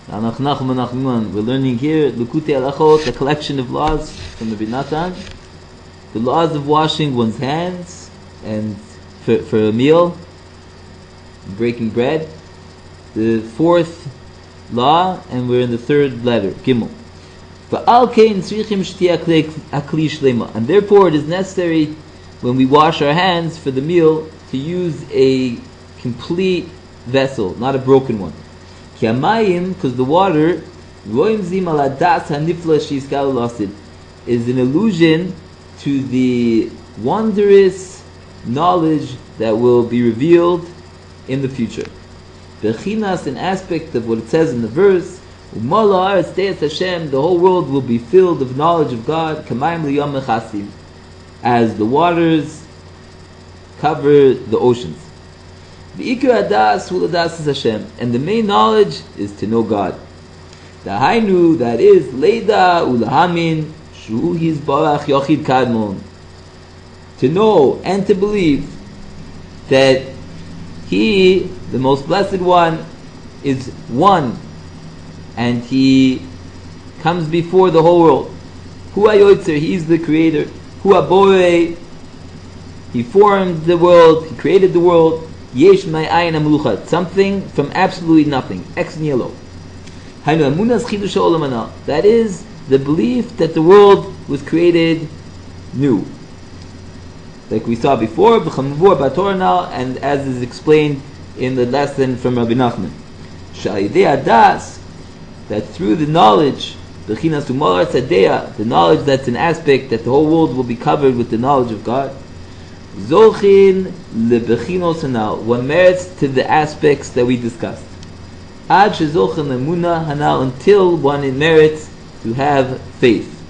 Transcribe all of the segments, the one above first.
We're learning here Likutei Halachot, a collection of laws from the Nanach. The laws of washing one's hands and for a meal, breaking bread. The fourth law, and we're in the third letter, Gimel. And therefore it is necessary when we wash our hands for the meal to use a complete vessel, not a broken one. Because the water is an allusion to the wondrous knowledge that will be revealed in the future. Bechinas, an aspect of what it says in the verse, the whole world will be filled of knowledge of God, as the waters cover the oceans. And the main knowledge is to know God. Dahainu, that is, Leida ulahamin shu yizbarach yochid kadmon. To know and to believe that He, the most blessed one, is one, and He comes before the whole world. Hu hayoytzer, He is the creator. Hu haborei, He formed the world, He created the world. Yesh ma'ayin amluchat, something from absolutely nothing, ex nihilo. Hainu emunas chidush ha'olam hanal, that is the belief that the world was created new, like we saw before, b'chamavur b'torah now, and as is explained in the lesson from Rabbi Nachman. Sha'idei adas, that through the knowledge, b'chinas u'malar tzadea, the knowledge that's an aspect that the whole world will be covered with the knowledge of God. Zochin lebechinos hanal, one merits to the aspects that we discussed. Ad shezochin lemuna hanal, until one merits to have faith,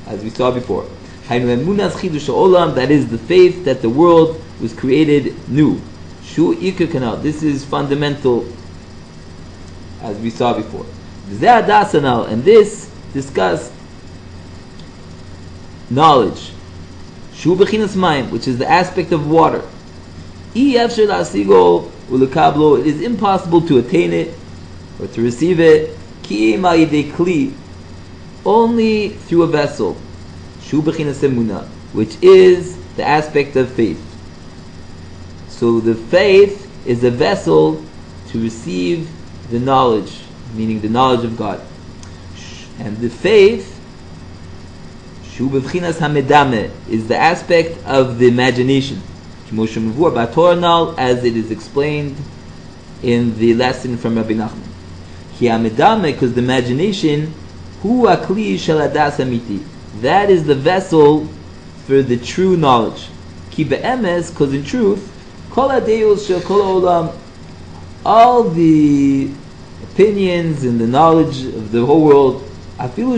as we saw before. Hainu emunas chidush ha'olam, that is the faith that the world was created new. Shu ikar kanal, this is fundamental, as we saw before. V'zeh adas hanal, and this discussed knowledge. Shu bechinas mayim, which is the aspect of water. It is impossible to attain it or to receive it. Only through a vessel. Shu bechinas emuna, which is the aspect of faith. So the faith is a vessel to receive the knowledge, meaning the knowledge of God. And the faith, Shu b'vchinas hamedame, is the aspect of the imagination, as it is explained in the lesson from Rabbi Nachman. Ki hamedame, because the imagination, hu akli shel hadas amiti, that is the vessel for the true knowledge. Ki be'emes, because in truth, kol hadeus shel kol ha'olam, all the opinions and the knowledge of the whole world, even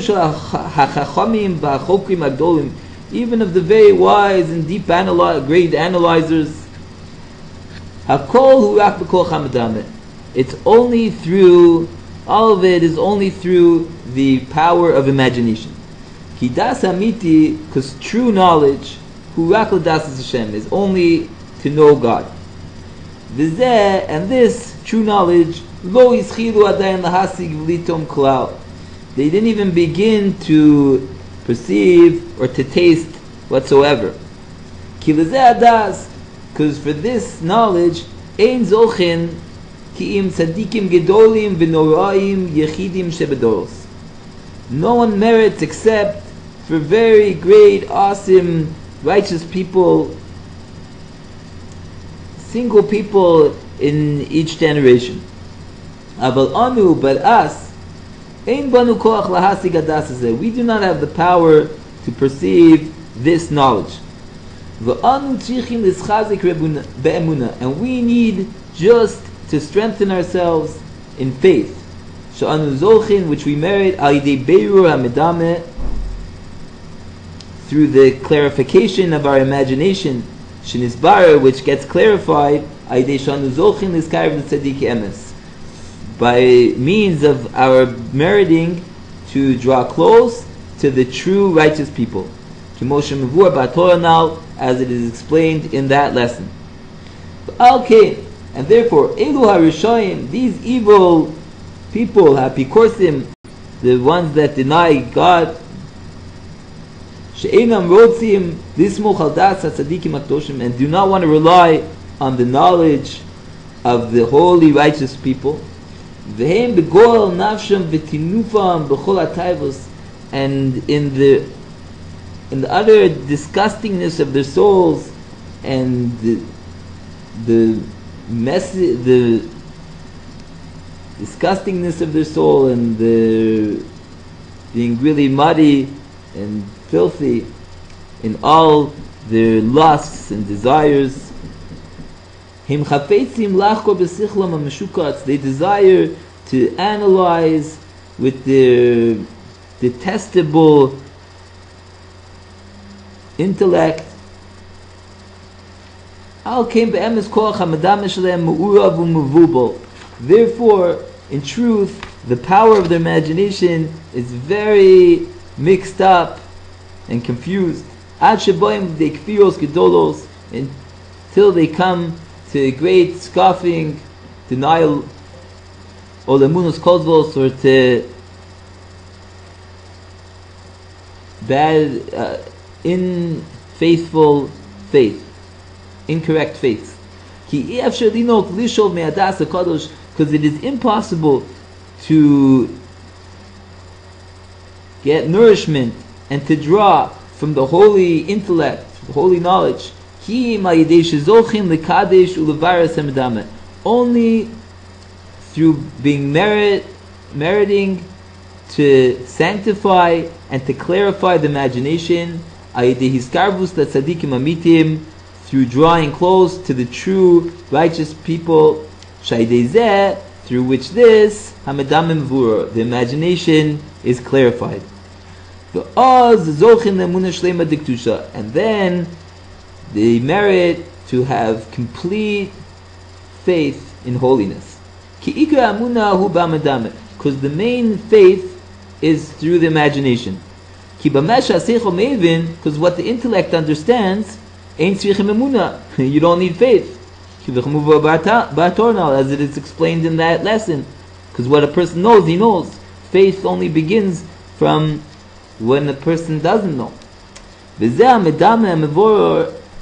of the very wise and deep great analyzers, it's only through, all of it is only through the power of imagination. Because true knowledge is only to know God. And this true knowledge, they didn't even begin to perceive or to taste whatsoever. Because for this knowledge, ein zochin ki im tzadikim gedolim v'noraim yechidim shebedoros. No one merits except for very great, awesome, righteous people, single people in each generation. Aval anu, but us, we do not have the power to perceive this knowledge. And we need just to strengthen ourselves in faith, which we merit through the clarification of our imagination, which gets clarified by means of our meriting to draw close to the true righteous people, as it is explained in that lesson. And therefore, these evil people, hapikorsim, the ones that deny God, she'enam rotzim lismuch al das hatzadikim hakdoshim, and do not want to rely on the knowledge of the holy righteous people. V'hem begol nafsham v'tinufam b'chol hatayvos, and in the utter disgustingness of their souls, and the disgustingness of their soul, and the being really muddy and filthy in all their lusts and desires. Him chafetzim lachkor b'sichlam ha-meshukatz, they desire to analyze with their detestable intellect. Therefore, in truth, the power of their imagination is very mixed up and confused. Until they come to great scoffing, denial, or to bad, unfaithful faith, incorrect faith. Because it is impossible to get nourishment and to draw from the holy intellect, the holy knowledge. Only through being meriting to sanctify and to clarify the imagination, through drawing close to the true righteous people, through which the imagination is clarified. And then they merit to have complete faith in holiness. Because the main faith is through the imagination. Because what the intellect understands, you don't need faith. As it is explained in that lesson. Because what a person knows, he knows. Faith only begins from when a person doesn't know.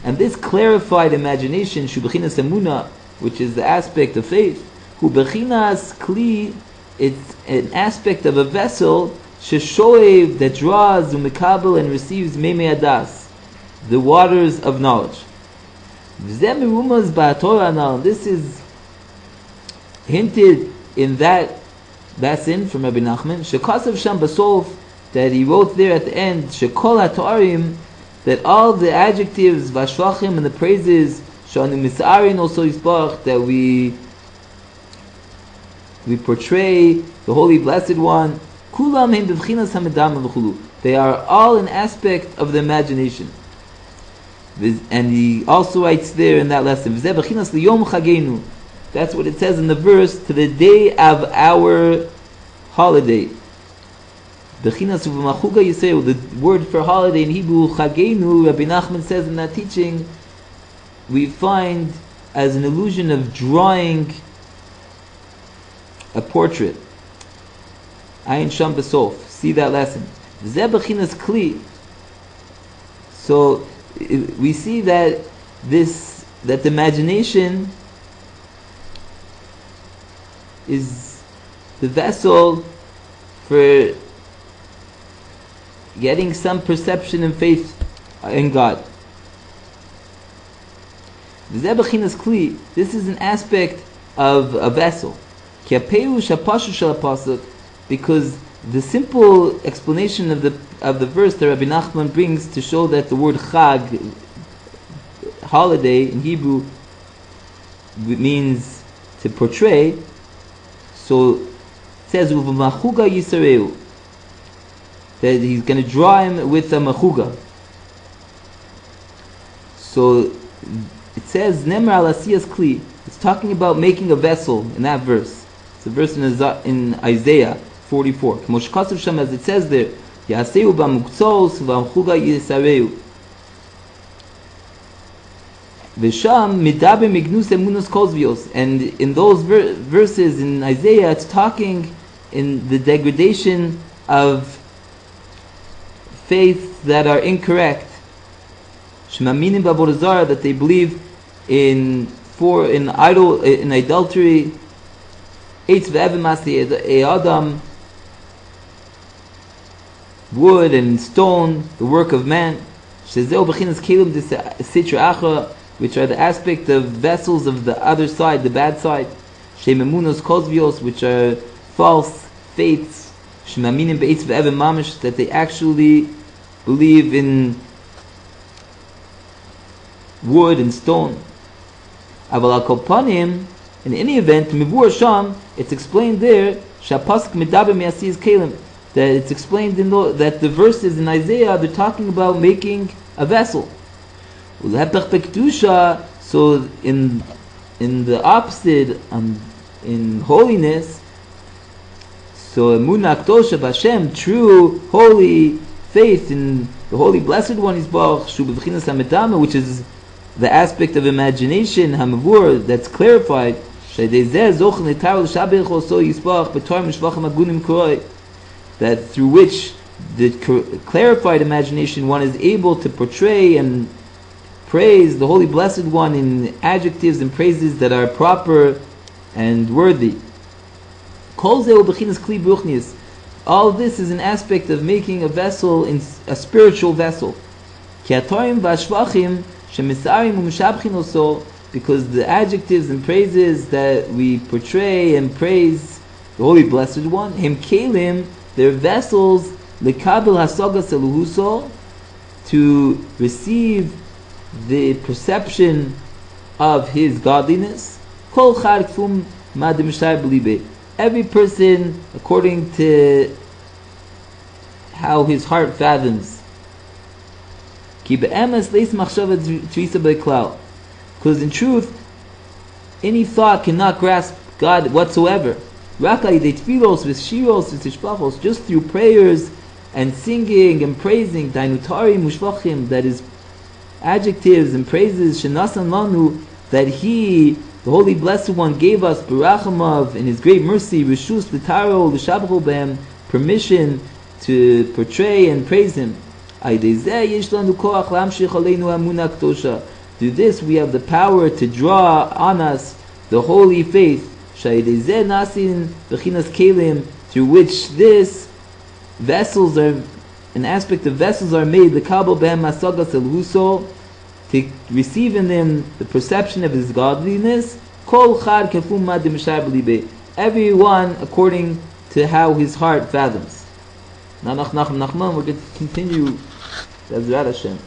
And this clarified imagination, which is the aspect of faith, it's an aspect of a vessel that draws and receives the waters of knowledge. This is hinted in that lesson from Rabbi Nachman, that he wrote there at the end, that all the adjectives, vashvachim, and the praises, that we portray the Holy Blessed One, they are all an aspect of the imagination. And he also writes there in that lesson, that's what it says in the verse, to the day of our holiday. The word for holiday in Hebrew, chagenu, Rabbi Nachman says in that teaching, we find as an illusion of drawing a portrait. Ayin Sham B'Sof. See that lesson. Zeh b'chinas kli. So we see that the imagination is the vessel for getting some perception and faith in God. This is an aspect of a vessel. Because the simple explanation of the verse that Rabbi Nachman brings to show that the word chag, holiday in Hebrew, means to portray. So it says Uv'machuga Yisareu, that he's going to draw him with a machuga. So it says Nemar al Asiyas Kli. It's talking about making a vessel in that verse. It's a verse in Isaiah 44. As it says there, Yaseu b'muktzos v'machuga Yisareu. V'sham midaber mignus emunos kozvios. And in those verses in Isaiah, it's talking in the degradation of faiths that are incorrect. Shemaminim b'avodah zarah, that they believe in idolatry. Eitz ve'evim masei adam, wood and stone, the work of man. Shezeu b'chinas kelim sitra achra, which are the aspect of vessels of the other side, the bad side. Shememunos kozvios, which are false faiths. Shemaminim be'etz ve'evim mamish, that they actually believe in wood and stone. Aval al kol panim, in any event, mivur sham, it's explained there, shapasuk medaber me'asiz kelim, that it's explained that the verses in Isaiah, they're talking about making a vessel. So in the opposite, in holiness, so emunah k'dosha b'Hashem, true holy faith in the holy blessed one is Baruch Shu b'vchinas hamedama, which is the aspect of imagination, hamavur, that's clarified. That through which the clarified imagination one is able to portray and praise the Holy Blessed One in adjectives and praises that are proper and worthy. All this is an aspect of making a vessel, in a spiritual vessel. Because the adjectives and praises that we portray and praise the Holy Blessed One, him kelim, they're vessels lekabel hasagas eluhuso, to receive the perception of his godliness. Kol char kfum madim shar belibe. Every person according to how his heart fathoms. Ki be'emes leis machshava t'risa be'klal. Because in truth, any thought cannot grasp God whatsoever. Just through prayers and singing and praising, that is adjectives and praises, that He, the Holy Blessed One, gave us in His great mercy, permission to portray and praise Him. Through this we have the power to draw on us the holy faith, through which this vessels are, an aspect of vessels are made, the kabel behem masagas elhuso, to receive in them the perception of his godliness. Kol chad kefum madim shar b'libe, everyone according to how his heart fathoms. Nanach Nachman, we're going to continue Bezrat Hashem.